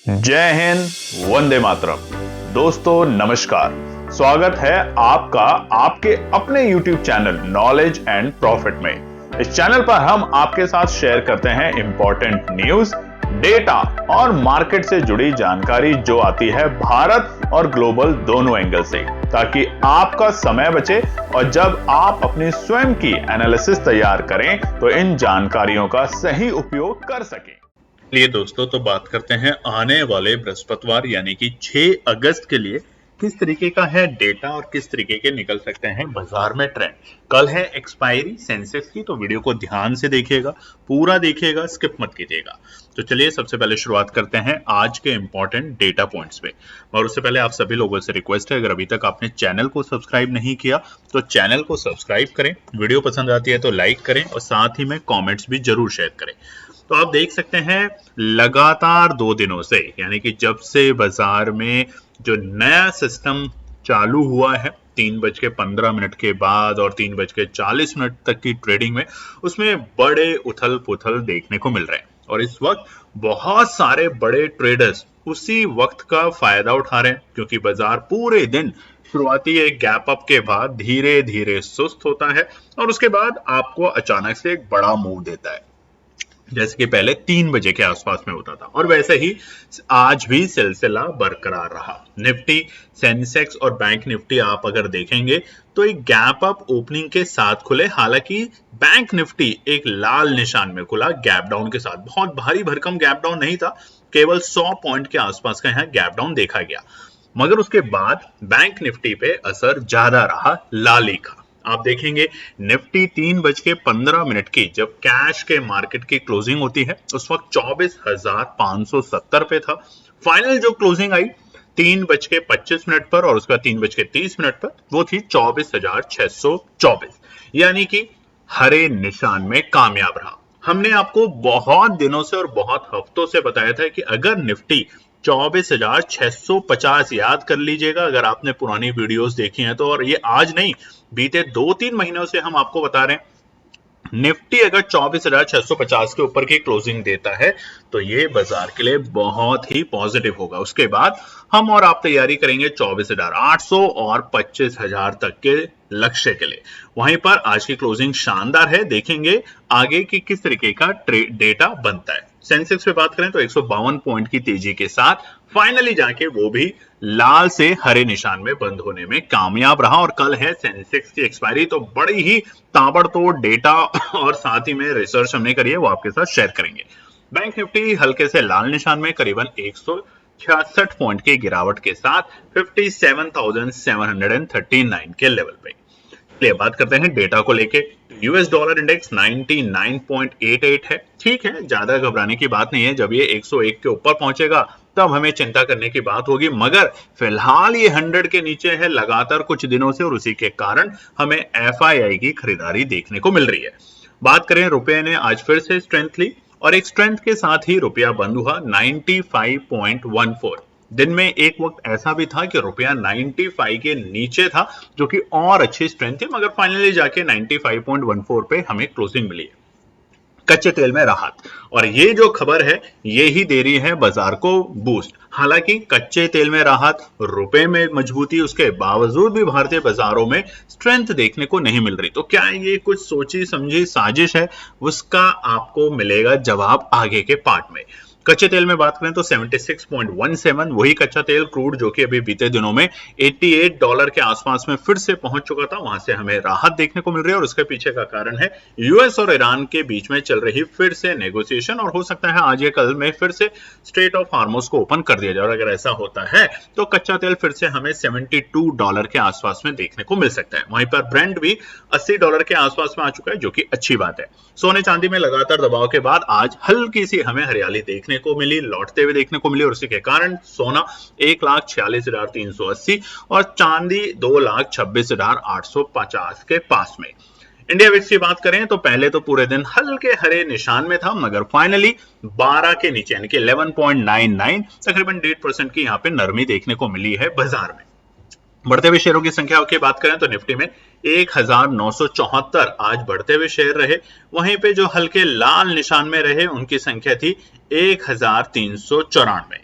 जय हिंद, वंदे मातरम। दोस्तों नमस्कार, स्वागत है आपका आपके अपने YouTube channel knowledge and profit में। इस चैनल पर हम आपके साथ शेयर करते हैं इंपॉर्टेंट न्यूज, डेटा और मार्केट से जुड़ी जानकारी जो आती है भारत और ग्लोबल दोनों एंगल से, ताकि आपका समय बचे और जब आप अपनी स्वयं की एनालिसिस तैयार करें तो इन जानकारियों का सही उपयोग कर सकें। चलिए दोस्तों, तो बात करते हैं आने वाले बृहस्पतिवार यानी कि 6 अगस्त के लिए किस तरीके का है डेटा और किस तरीके के निकल सकते हैं बाजार में ट्रेंड। कल है एक्सपायरी सेंसेक्स की, तो वीडियो को ध्यान से देखिएगा, पूरा देखिएगा, स्किप मत कीजिएगा। तो चलिए सबसे पहले शुरुआत करते हैं आज के इंपॉर्टेंट डेटा पॉइंट्स पे। और उससे पहले आप सभी लोगों से रिक्वेस्ट है, अगर अभी तक आपने चैनल को सब्सक्राइब नहीं किया तो चैनल को सब्सक्राइब करें, वीडियो पसंद आती है तो लाइक करें और साथ ही में कॉमेंट्स भी जरूर शेयर करें। तो आप देख सकते हैं लगातार 2 दिनों से, यानी कि जब से बाजार में जो नया सिस्टम चालू हुआ है 3:15 के बाद और 3:40 तक की ट्रेडिंग में, उसमें बड़े उथल पुथल देखने को मिल रहे हैं। और इस वक्त बहुत सारे बड़े ट्रेडर्स उसी वक्त का फायदा उठा रहे हैं, क्योंकि बाजार पूरे दिन शुरुआती एक गैप अप के बाद धीरे धीरे सुस्त होता है और उसके बाद आपको अचानक से एक बड़ा मूव देता है, जैसे कि पहले 3 बजे के आसपास में होता था। और वैसे ही आज भी सिलसिला बरकरार रहा। निफ्टी, सेंसेक्स और बैंक निफ्टी आप अगर देखेंगे तो एक गैप अप ओपनिंग के साथ खुले। हालांकि बैंक निफ्टी एक लाल निशान में खुला गैप डाउन के साथ। बहुत भारी भरकम गैप डाउन नहीं था, केवल 100 पॉइंट के आसपास का यहाँ गैप डाउन देखा गया। मगर उसके बाद बैंक निफ्टी पे असर ज्यादा रहा, लाली का। आप देखेंगे निफ्टी 3:15 की जब कैश के मार्केट की क्लोजिंग होती है उस वक्त 24,570 पे था। फाइनल जो क्लोजिंग आई 3:25 पर और उसका 3:30 पर, वो थी 24,624, यानी कि हरे निशान में कामयाब रहा। हमने आपको बहुत दिनों से और बहुत हफ्तों से बताया था कि अगर निफ्टी 24,650 याद कर लीजिएगा अगर आपने पुरानी वीडियोस देखी हैं तो, और ये आज नहीं, बीते 2-3 महीनों से हम आपको बता रहे हैं निफ्टी अगर 24,650 के ऊपर की क्लोजिंग देता है तो ये बाजार के लिए बहुत ही पॉजिटिव होगा। उसके बाद हम और आप तैयारी करेंगे 24,800 और 25,000 तक के लक्ष्य के लिए। वहीं पर आज की क्लोजिंग शानदार है, देखेंगे आगे की किस तरीके का डेटा बनता है। सेंसेक्स पे बात करें तो 152 पॉइंट की तेजी के साथ फाइनली जाके वो भी लाल से हरे निशान में बंद होने में कामयाब रहा। और कल है सेंसेक्स की एक्सपायरी, तो बड़ी ही ताबड़तोड़ डेटा और साथ ही में रिसर्च हमने करी है, वो आपके साथ शेयर करेंगे। बैंक निफ्टी हल्के से लाल निशान में करीबन 166 पॉइंट की गिरावट के साथ 57,739 के लेवल पे। चलिए बात करते हैं डेटा को लेके। यूएस डॉलर इंडेक्स 99.88 है। ठीक है, ज्यादा घबराने की बात नहीं है। जब ये 101 के ऊपर पहुंचेगा तब हमें चिंता करने की बात होगी, मगर फिलहाल ये 100 के नीचे है लगातार कुछ दिनों से, और उसी के कारण हमें एफआईआई की खरीदारी देखने को मिल रही है। बात करें, रुपए ने आज फिर से स्ट्रेंथ ली और एक स्ट्रेंथ के साथ ही रुपया बंद हुआ 95.14। दिन में एक वक्त ऐसा भी था कि रुपया 95 के नीचे था, जो कि और अच्छी स्ट्रेंथ थी, मगर फाइनली जाके 95.14 पे हमें क्लोजिंग मिली है। कच्चे तेल में राहत, और ये जो खबर है ये ही दे रही है बाजार को बूस्ट। हालांकि कच्चे तेल में राहत, रुपए में मजबूती, उसके बावजूद भी भारतीय बाजारों में स्ट्रेंथ देखने को नहीं मिल रही। तो क्या ये कुछ सोची समझी साजिश है? उसका आपको मिलेगा जवाब आगे के पार्ट में। कच्चे तेल में बात करें तो 76.17 वही कच्चा तेल क्रूड, जो कि अभी बीते दिनों में $88 के आसपास में फिर से पहुंच चुका था, वहां से हमें राहत देखने को मिल रही है। और उसके पीछे का कारण है यूएस और ईरान के बीच में चल रही फिर से नेगोशिएशन, और हो सकता है आज या कल में फिर से स्ट्रेट ऑफ हार्मोज को ओपन कर दिया जाए। और अगर ऐसा होता है तो कच्चा तेल फिर से हमें $72 के आसपास में देखने को मिल सकता है। वहीं पर ब्रेंट भी $80 के आसपास में आ चुका है, जो कि अच्छी बात है। सोने चांदी में लगातार दबाव के बाद आज हल्की सी हमें हरियाली देखने को मिली, लौटते हुए देखने को मिली, और उसी के कारण सोना 1,46,380 और चांदी 2,26,850 के पास में। इंडिया विक्स की बात करें तो पहले तो पूरे दिन हल्के हरे निशान में था, मगर फाइनली 12 के नीचे यानी कि 11.99, तकरीबन 1.5% की यहाँ पे नरमी देखने को मिली है बाजार में। बढ़ते हुए शेयरों की संख्या की बात करें तो निफ्टी में 1974 आज बढ़ते हुए शेयर रहे। वहीं पे जो हल्के लाल निशान में रहे उनकी संख्या थी 1394।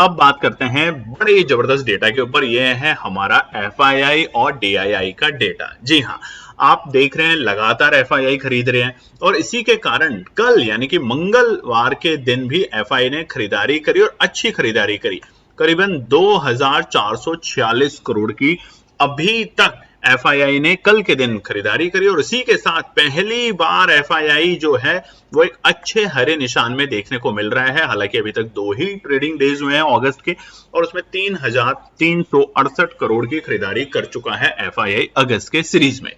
अब बात करते हैं बड़े जबरदस्त डेटा के ऊपर। ये है हमारा एफआईआई और डीआईआई का डेटा। जी हाँ, आप देख रहे हैं लगातार एफआईआई खरीद रहे हैं और इसी के कारण कल यानी कि मंगलवार के दिन भी एफआई ने खरीदारी करी और अच्छी खरीदारी करी, करीबन 2446 करोड़ की अभी तक एफआईआई ने कल के दिन खरीदारी करी। और इसी के साथ पहली बार एफआईआई जो है वो एक अच्छे हरे निशान में देखने को मिल रहा है। हालांकि अभी तक 2 ही ट्रेडिंग डेज हुए हैं अगस्त के और उसमें 3368 करोड़ की खरीदारी कर चुका है एफआईआई अगस्त के सीरीज में।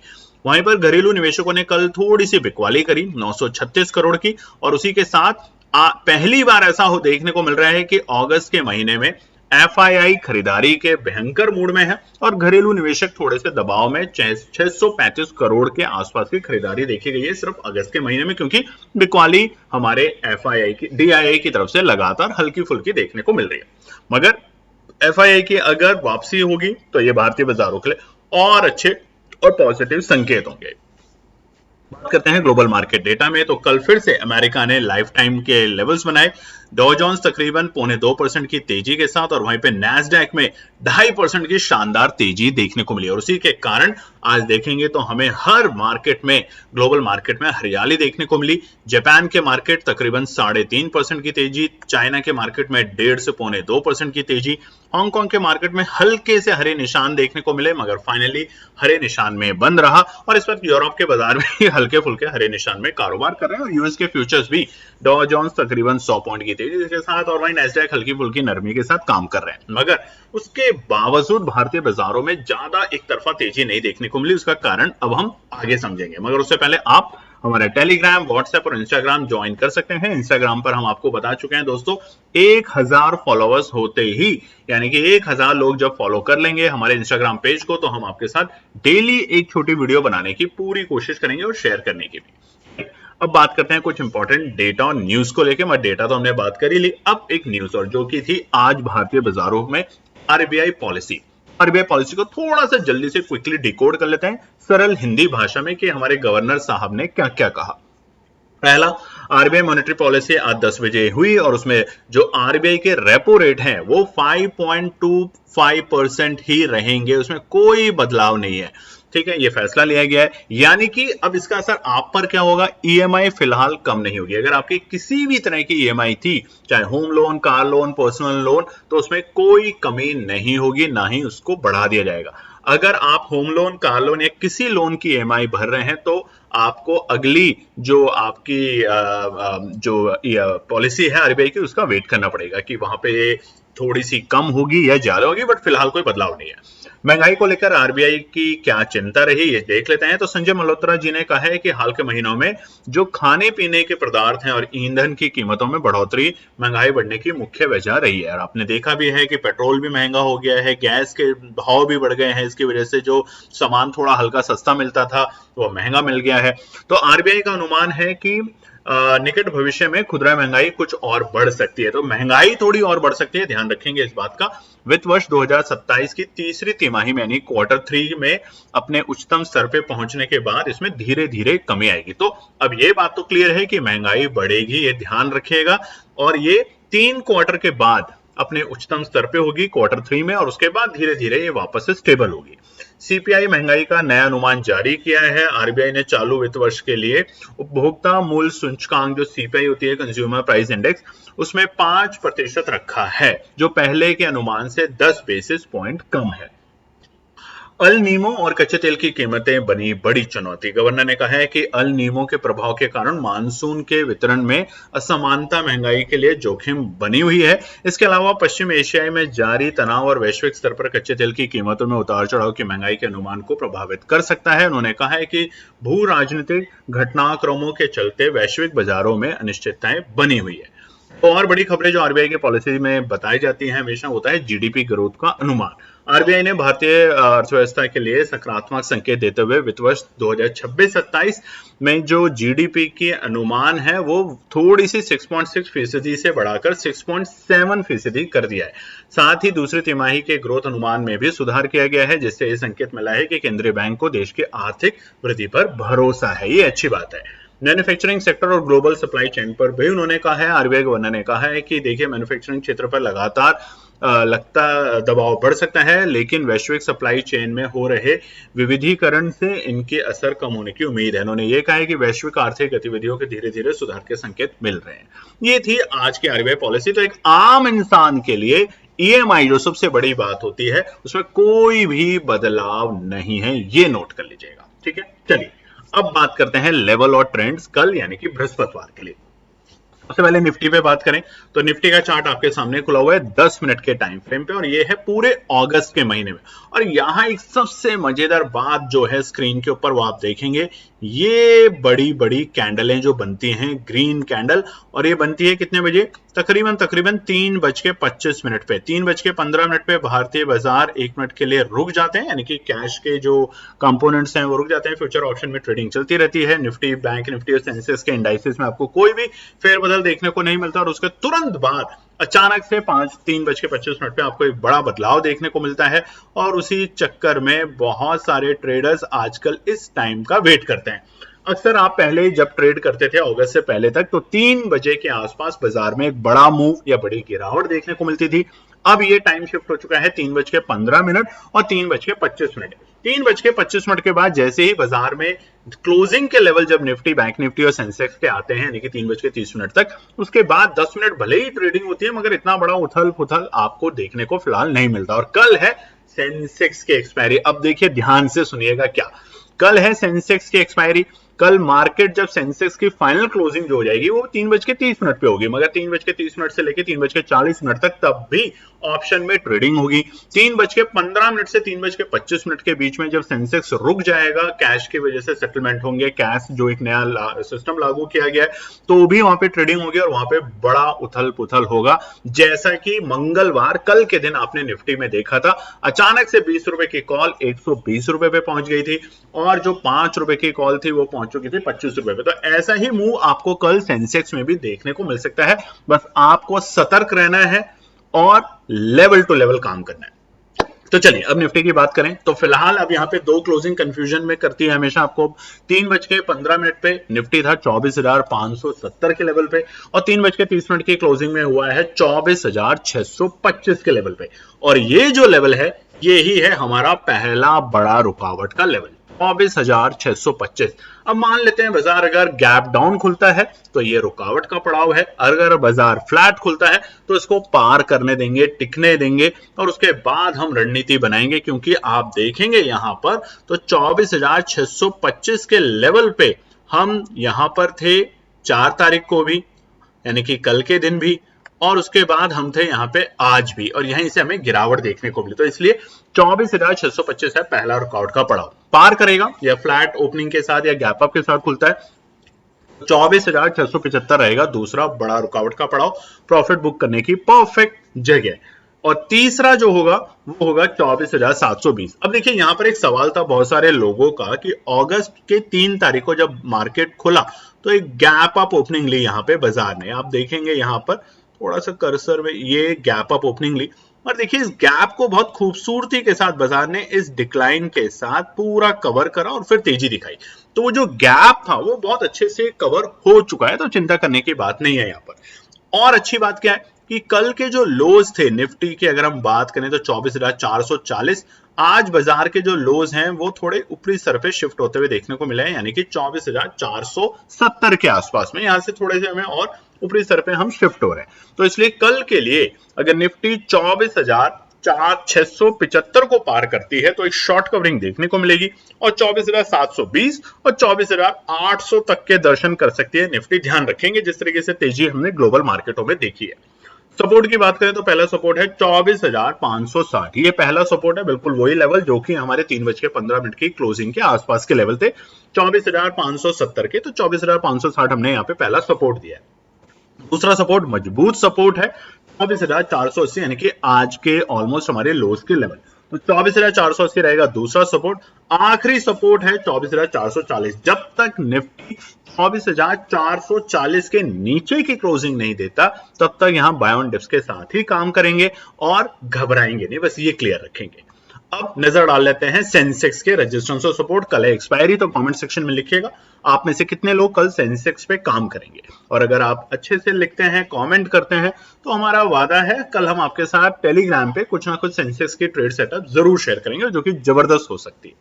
वहीं पर घरेलू निवेशकों ने कल थोड़ी सी बिकवाली करी 936 करोड़ की और उसी के साथ पहली बार ऐसा हो देखने को मिल रहा है कि अगस्त के महीने में एफआईआई खरीदारी के भयंकर मूड में है और घरेलू निवेशक थोड़े से दबाव में 635 करोड़ के आसपास की खरीदारी देखी गई है सिर्फ अगस्त के महीने में, क्योंकि बिकवाली हमारे एफआईआई की डीआईआई की तरफ से लगातार हल्की फुल्की देखने को मिल रही है। मगर एफआईआई की अगर वापसी होगी तो ये भारतीय बाजारों के लिए और अच्छे और पॉजिटिव संकेत होंगे। बात करते हैं ग्लोबल मार्केट डेटा में, तो कल फिर से अमेरिका ने लाइफ टाइम के लेवल्स बनाए। डॉ जोन्स तकरीबन 0.25% की तेजी के साथ और वहीं पे नैस्डैक में 2.5% की शानदार तेजी देखने को मिली और उसी के कारण आज देखेंगे तो हमें हर मार्केट में ग्लोबल मार्केट में हरियाली देखने को मिली। जापान के मार्केट तकरीबन 3.5% की तेजी, चाइना के मार्केट में 1.5 से 0.2% की तेजी, हांगकांग के मार्केट में हल्के से हरे निशान देखने को मिले मगर फाइनली हरे निशान में बंद रहा और इस वक्त यूरोप के बाजार में हल्के फुल्के हरे निशान में कारोबार कर रहे हैं और यूएस के फ्यूचर्स भी डॉ जोन्स तकरीबन 100 पॉइंट की तेजी के साथ और वहीं नैस्डैक हल्की फुल्की नरमी के साथ काम कर रहे हैं। मगर उसके बावजूद भारतीय बाजारों में ज्यादा एक तरफा तेजी नहीं देखने को मिली। उसका कारण अब हम आगे समझेंगे, मगर उससे पहले आप हमारा टेलीग्राम, व्हाट्सएप और इंस्टाग्राम ज्वाइन कर सकते हैं। इंस्टाग्राम पर हम आपको बता चुके हैं दोस्तों 1000 फॉलोअर्स होते ही यानी कि 1000 लोग जब फॉलो कर लेंगे हमारे इंस्टाग्राम पेज को तो हम आपके साथ डेली एक छोटी वीडियो बनाने की पूरी कोशिश करेंगे और शेयर करने की भी। अब बात करते हैं कुछ इंपॉर्टेंट डेटा और न्यूज को लेकर। मैं डेटा तो हमने बात कर ही ली, अब एक न्यूज और जो की थी आज भारतीय बाजारों में आरबीआई पॉलिसी। आरबीआई पॉलिसी को थोड़ा सा जल्दी से क्विकली डिकोड कर लेते हैं सरल हिंदी भाषा में कि हमारे गवर्नर साहब ने क्या क्या कहा। पहला, आरबीआई मॉनेटरी पॉलिसी आज 10 बजे हुई और उसमें जो आरबीआई के रेपो रेट हैं वो 5.25% ही रहेंगे, उसमें कोई बदलाव नहीं है। ठीक है, ये फैसला लिया गया है यानी कि अब इसका असर आप पर क्या होगा, ईएमआई फिलहाल कम नहीं होगी। अगर आपकी किसी भी तरह की ईएमआई थी, चाहे home loan, car loan, personal loan, तो उसमें कोई कमी नहीं होगी, ना ही उसको बढ़ा दिया जाएगा। अगर आप होम लोन, कार लोन या किसी लोन की ईएमआई भर रहे हैं तो आपको अगली जो आपकी जो पॉलिसी है आरबीआई की उसका वेट करना पड़ेगा कि वहां पे थोड़ी सी कम होगी या ज्यादा होगी, बट फिलहाल कोई बदलाव नहीं है। महंगाई को लेकर आरबीआई की क्या चिंता रही ये देख लेते हैं। तो संजय मल्होत्रा जी ने कहा है कि हाल के महीनों में जो खाने पीने के पदार्थ हैं और ईंधन की कीमतों में बढ़ोतरी महंगाई बढ़ने की मुख्य वजह रही है। और आपने देखा भी है कि पेट्रोल भी महंगा हो गया है, गैस के भाव भी बढ़ गए हैं, इसकी वजह से जो सामान थोड़ा हल्का सस्ता मिलता था वो महंगा मिल गया है। तो आरबीआई का अनुमान है कि निकट भविष्य में खुदरा महंगाई कुछ और बढ़ सकती है। तो महंगाई थोड़ी और बढ़ सकती है, ध्यान रखेंगे इस बात का। वित्त वर्ष 2027 की तीसरी तिमाही में यानी Q3 में अपने उच्चतम स्तर पे पहुंचने के बाद इसमें धीरे धीरे कमी आएगी। तो अब ये बात तो क्लियर है कि महंगाई बढ़ेगी, ये ध्यान रखिएगा और ये 3 क्वार्टर के बाद अपने उच्चतम स्तर पे होगी Q3 में और उसके बाद धीरे धीरे ये वापस से स्टेबल होगी। सीपीआई महंगाई का नया अनुमान जारी किया है आरबीआई ने चालू वित्त वर्ष के लिए। उपभोक्ता मूल्य सूचकांक जो सीपीआई होती है, कंज्यूमर प्राइस इंडेक्स, उसमें 5% रखा है जो पहले के अनुमान से 10 बेसिस पॉइंट कम है। अल नीमो और कच्चे तेल की कीमतें बनी बड़ी चुनौती। गवर्नर ने कहा है कि अल नीमो के प्रभाव के कारण मानसून के वितरण में असमानता महंगाई के लिए जोखिम बनी हुई है। इसके अलावा पश्चिम एशिया में जारी तनाव और वैश्विक स्तर पर कच्चे तेल की कीमतों में उतार चढ़ाव की महंगाई के अनुमान को प्रभावित कर सकता है। उन्होंने कहा है कि भू राजनीतिक घटनाक्रमों के चलते वैश्विक बाजारों में अनिश्चितताएं बनी हुई है। तो और बड़ी खबरें जो आरबीआई की पॉलिसी में बताई जाती हैं हमेशा होता है जीडीपी ग्रोथ का अनुमान। आरबीआई ने भारतीय अर्थव्यवस्था के लिए सकारात्मक संकेत देते हुए वित्त वर्ष 2026-27 में जो जीडीपी की अनुमान है वो थोड़ी सी 6.6% से बढ़ाकर 6.7% कर दिया है। साथ ही दूसरी तिमाही के ग्रोथ अनुमान में भी सुधार किया गया है, जिससे ये संकेत मिला है कि केंद्रीय बैंक को देश की आर्थिक वृद्धि पर भरोसा है। ये अच्छी बात है। मैन्युफैक्चरिंग सेक्टर और ग्लोबल सप्लाई चेन पर भी उन्होंने कहा है, आरबीआई गवर्नर ने कहा है कि देखिए मैन्युफैक्चरिंग क्षेत्र पर लगातार लगता दबाव बढ़ सकता है, लेकिन वैश्विक सप्लाई चेन में हो रहे विविधीकरण से इनके असर कम होने की उम्मीद है। उन्होंने ये कहा है कि वैश्विक आर्थिक गतिविधियों के धीरे धीरे सुधार के संकेत मिल रहे हैं। ये थी आज की आरबीआई पॉलिसी। तो एक आम इंसान के लिए ईएमआई जो सबसे बड़ी बात होती है, उसमें कोई भी बदलाव नहीं है, ये नोट कर लीजिएगा। ठीक है, चलिए अब बात करते हैं लेवल और ट्रेंड्स कल यानी कि बृहस्पतिवार के लिए। सबसे पहले निफ्टी पे बात करें तो निफ्टी का चार्ट आपके सामने खुला हुआ है 10 मिनट के टाइम फ्रेम पे, और ये है पूरे अगस्त के महीने में। और यहां एक सबसे मजेदार बात जो है स्क्रीन के ऊपर वो आप देखेंगे, ये बड़ी बड़ी कैंडलें जो बनती हैं, ग्रीन कैंडल, और ये बनती है कितने बजे? तकरीबन 3:25 पे, 3:15 पे भारतीय बाजार 1 मिनट के लिए रुक जाते हैं, यानी कि कैश के जो कंपोनेंट्स हैं वो रुक जाते हैं। फ्यूचर ऑप्शन में ट्रेडिंग चलती रहती है। निफ्टी, बैंक निफ्टी और सेंसेक्स के इंडाइसेस में आपको कोई भी फेरबदल देखने को नहीं मिलता, और उसके तुरंत बाद अचानक से 3:25 पे आपको एक बड़ा बदलाव देखने को मिलता है, और उसी चक्कर में बहुत सारे ट्रेडर्स आजकल इस टाइम का वेट करते हैं। अक्सर आप पहले जब ट्रेड करते थे अगस्त से पहले तक, तो 3 बजे के आसपास बाजार में एक बड़ा मूव या बड़ी गिरावट देखने को मिलती थी। अब ये टाइम शिफ्ट हो चुका है 3:15 और 3:25। 3:25 के बाद जैसे ही बाजार में क्लोजिंग के लेवल जब निफ्टी, बैंक निफ्टी और सेंसेक्स के आते हैं, यानी कि 3:30 तक, उसके बाद 10 मिनट भले ही ट्रेडिंग होती है, मगर इतना बड़ा उथल पुथल आपको देखने को फिलहाल नहीं मिलता। और कल है सेंसेक्स की एक्सपायरी। अब देखिए ध्यान से सुनिएगा, क्या कल है सेंसेक्स की एक्सपायरी। कल मार्केट जब सेंसेक्स की फाइनल क्लोजिंग जो हो जाएगी वो 3:30 पे होगी, मगर 3:30 से लेकर 3:40 तक तब भी ऑप्शन में ट्रेडिंग होगी। 3:15 से 3:25 के बीच में जब सेंसेक्स रुक जाएगा, कैश की वजह से सेटलमेंट होंगे, कैश जो एक नया सिस्टम लागू किया गया है, तो भी वहां पे ट्रेडिंग होगी और वहां पे बड़ा उथल पुथल होगा। जैसा कि मंगलवार कल के दिन आपने निफ्टी में देखा था, अचानक से 20 रुपए की कॉल 120 रुपए पे पहुंच गई थी, और जो 5 रुपए की कॉल थी वो पहुंच चुकी थी 25 रुपए पे। तो ऐसा ही मूव आपको कल सेंसेक्स में भी देखने को मिल सकता है। बस आपको सतर्क रहना है और लेवल टू लेवल काम करना है। तो चलिए अब निफ्टी की बात करें तो फिलहाल अब यहाँ पे दो क्लोजिंग कंफ्यूजन में करती है हमेशा आपको। 3:15 पे निफ्टी था 24,570 के लेवल पे, और 3:30 की क्लोजिंग में हुआ है 24,625 के लेवल पे। और ये जो लेवल है ये ही है हमारा पहला बड़ा रुकावट का लेवल, 24,625। अब मान लेते हैं बाजार अगर गैप डाउन खुलता है तो ये रुकावट का पड़ाव है, अगर बाजार फ्लैट खुलता है तो इसको पार करने देंगे, टिकने देंगे, और उसके बाद हम रणनीति बनाएंगे। क्योंकि आप देखेंगे यहां पर तो 24,625 के लेवल पे हम यहां पर थे 4 तारीख को भी, यानी कि कल के दिन भी, और उसके बाद हम थे यहाँ पे आज भी, और यहीं से हमें गिरावट देखने को मिली। तो इसलिए 24,625 है पहला रुकावट का पड़ाव। पार करेगा या फ्लैट ओपनिंग के साथ या गैप अप के साथ खुलता है, 24,675 रहेगा दूसरा बड़ा रुकावट का पड़ाव, प्रॉफिट बुक करने की परफेक्ट जगह। और तीसरा जो होगा वो होगा 24,720। अब देखिए यहां पर एक सवाल था बहुत सारे लोगों का कि अगस्त के 3 तारीख को जब मार्केट खुला तो एक गैप अप ओपनिंग ली यहां पे बाजार ने। आप देखेंगे यहां पर थोड़ा सा कर्सर में ये गैप अप ओपनिंग ली, और देखिए इस गैप को बहुत खूबसूरती के साथ बाजार ने इस डिक्लाइन के साथ पूरा कवर करा और फिर तेजी दिखाई। तो वो जो गैप था वो बहुत अच्छे से कवर हो चुका है, तो चिंता करने की बात नहीं है यहाँ पर। और अच्छी बात क्या है कि कल के जो लोज थे निफ्टी के अगर हम बात करें तो 24,440, आज बाजार के जो लोज हैं वो थोड़े ऊपरी सरफेस शिफ्ट होते हुए देखने को मिले हैं, यानी कि 24,470 के आसपास में, यहां से थोड़े से हमें और ऊपरी सर पे हम शिफ्ट हो रहे हैं। तो इसलिए कल के लिए अगर निफ्टी 24,675 को पार करती है तो एक शॉर्ट कवरिंग देखने को मिलेगी, और 24,720 और 24,800 तक के दर्शन कर सकती है निफ्टी। ध्यान रखेंगे जिस तरीके से तेजी हमने ग्लोबल मार्केटों में देखी है। सपोर्ट की बात करें तो पहला सपोर्ट है 24,560, ये पहला सपोर्ट है, बिल्कुल वही लेवल जो कि हमारे 3:15 की क्लोजिंग के आसपास के लेवल थे 24,570 के। तो 24,560 हमने यहाँ पे पहला सपोर्ट दिया है। दूसरा सपोर्ट मजबूत सपोर्ट है 24,480, यानी कि आज के ऑलमोस्ट हमारे लोज के लेवल। तो 24,480 रहेगा दूसरा सपोर्ट। आखिरी सपोर्ट है 24,440। जब तक निफ्टी 24,440 के नीचे की क्लोजिंग नहीं देता तब तक यहां बाय ऑन डिप्स के साथ ही काम करेंगे और घबराएंगे नहीं, बस ये क्लियर रखेंगे। अब नजर डाल लेते हैं सेंसेक्स के रेजिस्टेंस और सपोर्ट। कल है एक्सपायरी, तो कमेंट सेक्शन में लिखिएगा आप में से कितने लोग कल सेंसेक्स पे काम करेंगे। और अगर आप अच्छे से लिखते हैं, कमेंट करते हैं, तो हमारा वादा है कल हम आपके साथ टेलीग्राम पे कुछ ना कुछ सेंसेक्स की ट्रेड सेटअप जरूर शेयर करेंगे जो कि जबरदस्त हो सकती है।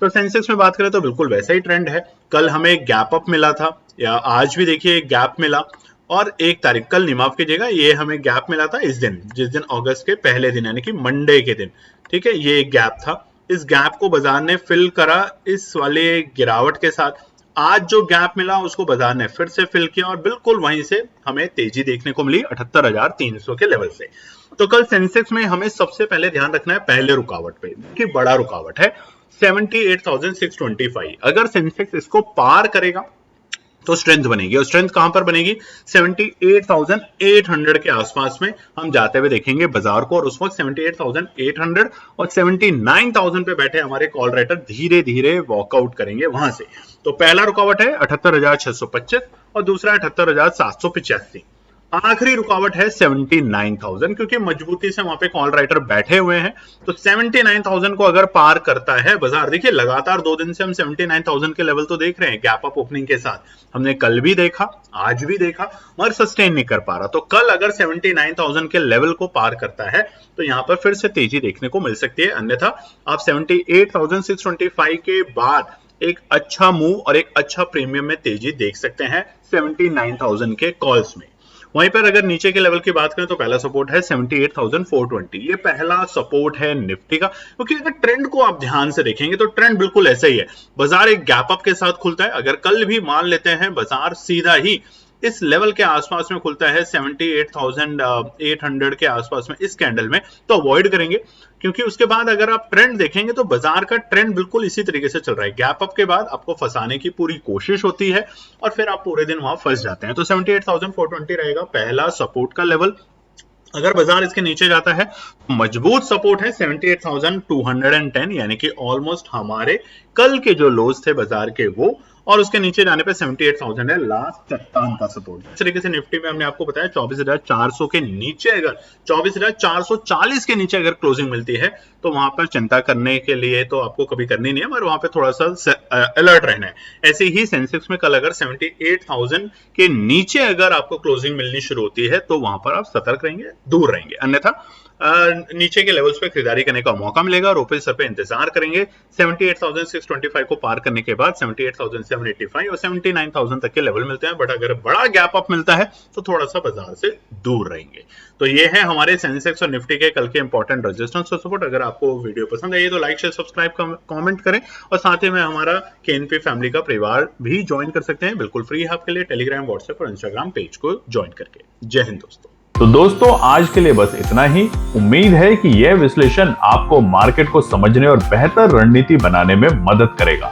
तो सेंसेक्स में बात करें तो बिल्कुल वैसा ही ट्रेंड है। कल हमें गैप अप मिला था, या आज भी देखिए एक गैप मिला, और 1 तारीख कल नहीं, माफ कीजिएगा, ये हमें गैप मिला था इस दिन, जिस दिन अगस्त के पहले दिन यानी कि मंडे के दिन, ठीक है, ये एक गैप था। इस गैप को बाजार ने फिल करा इस वाले गिरावट के साथ। आज जो गैप मिला उसको बाजार ने फिर से फिल किया और बिल्कुल वहीं से हमें तेजी देखने को मिली 78,300 के लेवल से। तो कल सेंसेक्स में हमें सबसे पहले ध्यान रखना है पहले रुकावट पे, कि बड़ा रुकावट है 78,625। अगर सेंसेक्स इसको पार करेगा तो स्ट्रेंथ बनेगी, और स्ट्रेंथ कहां पर बनेगी? 78,800 के आसपास में हम जाते हुए देखेंगे बाजार को। और उस वक्त 78,800 और 79,000 पे बैठे हमारे कॉल राइटर धीरे धीरे वॉकआउट करेंगे वहां से। तो पहला रुकावट है 78,625 और दूसरा 78,785। आखिरी रुकावट है 79,000, क्योंकि मजबूती से वहां पे कॉल राइटर बैठे हुए हैं। तो 79,000 को अगर पार करता है बाजार, देखिए लगातार 2 दिन से हम 79,000 के लेवल तो देख रहे हैं गैप अप ओपनिंग के साथ, हमने कल भी देखा, आज भी देखा, मगर सस्टेन नहीं कर पा रहा। तो कल अगर 79,000 के लेवल को पार करता है तो यहां पर फिर से तेजी देखने को मिल सकती है। अन्यथा आप 78,625 के बाद एक अच्छा मूव और एक अच्छा प्रीमियम में तेजी देख सकते हैं 79,000 के कॉल्स में। वहीं पर अगर नीचे के लेवल की बात करें तो पहला सपोर्ट है 78,420। ये पहला सपोर्ट है निफ्टी का, क्योंकि अगर ट्रेंड को आप ध्यान से देखेंगे तो ट्रेंड बिल्कुल ऐसा ही है। बाजार एक गैप अप के साथ खुलता है। अगर कल भी मान लेते हैं बाजार सीधा ही इस लेवल के आसपास में खुलता है 78,800 के आसपास में इस कैंडल में, तो अवॉइड करेंगे, क्योंकि उसके बाद अगर आप ट्रेंड देखेंगे तो बाजार का ट्रेंड बिल्कुल इसी तरीके से चल रहा है। गैप अप के बाद आपको फंसाने की पूरी कोशिश होती है और फिर आप पूरे दिन वहां फंस जाते हैं। तो 78,420 रहेगा पहला सपोर्ट का लेवल। अगर बाजार इसके नीचे जाता है, मजबूत सपोर्ट है 78,210, यानी कि ऑलमोस्ट हमारे कल के जो लोज थे बाजार के वो, और उसके नीचे जाने पे 78,000 है लास्ट चट्टान का सपोर्ट। इस तरीके से निफ्टी में हमने आपको बताया 24,400 के नीचे, अगर 24,440 के नीचे अगर क्लोजिंग मिलती है तो वहां पर चिंता करने के लिए तो आपको कभी करनी नहीं है, मगर वहां पे थोड़ा सा अलर्ट रहना है। ऐसे ही सेंसेक्स में कल अगर 78,000 के नीचे अगर आपको क्लोजिंग मिलनी शुरू होती है तो वहां पर आप सतर्क रहेंगे, दूर रहेंगे, अन्यथा नीचे के लेवल्स पे खरीदारी करने का मौका मिलेगा और ऊपरी सर पे इंतजार करेंगे। 78,625 को पार करने के बाद 78,785 और 79,000 तक के लेवल मिलते हैं, बट अगर बड़ा गैप अप मिलता है तो थोड़ा सा बाजार से दूर रहेंगे। तो ये है हमारे सेंसेक्स और निफ्टी के कल के इंपॉर्टेंट रेजिस्टेंस और सपोर्ट। अगर आपको वीडियो पसंद आई तो लाइक शेयर सब्सक्राइब कमेंट करें, और साथ ही में हमारा केएनपी फैमिली का परिवार भी ज्वाइन कर सकते हैं, बिल्कुल फ्री है आपके लिए, टेलीग्राम, व्हाट्सएप और इंस्टाग्राम पेज को ज्वाइन करके। जय हिंद दोस्तों। तो दोस्तों आज के लिए बस इतना ही। उम्मीद है कि यह विश्लेषण आपको मार्केट को समझने और बेहतर रणनीति बनाने में मदद करेगा।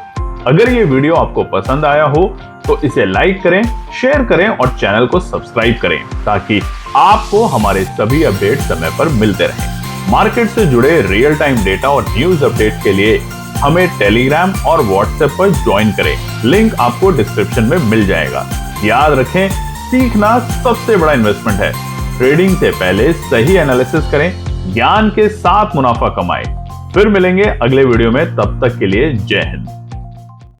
अगर ये वीडियो आपको पसंद आया हो तो इसे लाइक करें, शेयर करें और चैनल को सब्सक्राइब करें, ताकि आपको हमारे सभी अपडेट समय पर मिलते रहें। मार्केट से जुड़े रियल टाइम डेटा और न्यूज अपडेट के लिए हमें टेलीग्राम और व्हाट्सएप पर ज्वाइन करें, लिंक आपको डिस्क्रिप्शन में मिल जाएगा। याद रखें, सीखना सबसे बड़ा इन्वेस्टमेंट है। ट्रेडिंग से पहले सही एनालिसिस करें, ज्ञान के साथ मुनाफा कमाएं। फिर मिलेंगे अगले वीडियो में, तब तक के लिए जय हिंद।